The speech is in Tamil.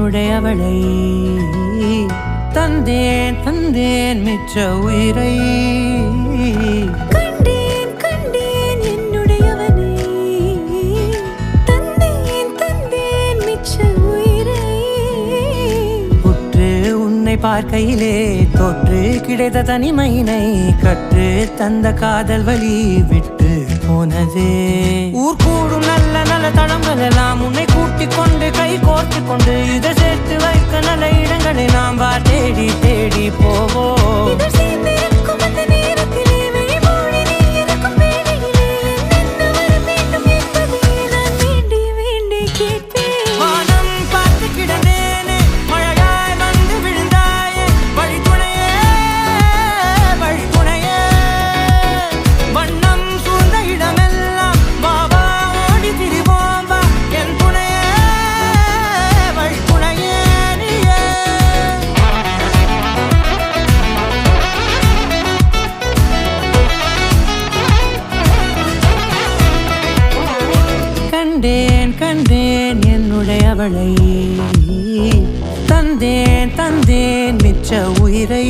என்னுடையவளை தந்தேன் தந்தேன் மிச்ச உயிரை கண்டேன் கண்டேன் என்னுடையவனை தந்தேன் தந்தேன் மிச்ச உயிரை உற்று உன்னை பார்க்கையிலே தொற்று கிடைத்த தனிமையினை கற்று தந்த காதல் வழி விட்டு போனதே ஊர் கூடும் நல்ல நல்ல தளங்கள் எல்லாம் உன்னை கூட்டிக் கொண்டு கை கோர்த்து கொண்டு இதை சேர்த்து வைக்க நல்ல இடங்களை நாம் வா தேடி தேடி போவோம் இதழ் சேர்ந்திருக்கும் அந்த நேரத்திலே விழிமூடி நீ இருக்கும் வேளையிலே என்னென்ன வர வேண்டும் என்பதை நான் வேண்டி வேண்டி கேட்பேன் வானம் பார்த்து கிடந்தேனே மழையாய் வந்து விழுந்தாயே வழித்துணையே வழித்துணையே வண்ணம் சூழ்ந்த இடமெல்லாம் பாபா ஓடி திரிவோம் வா என் துணையே வழித்துணையே நீயே கண்டேன் கண்டேன் என்னுடையவளை தந்தேன் தந்தேன் மிச்ச உயிரை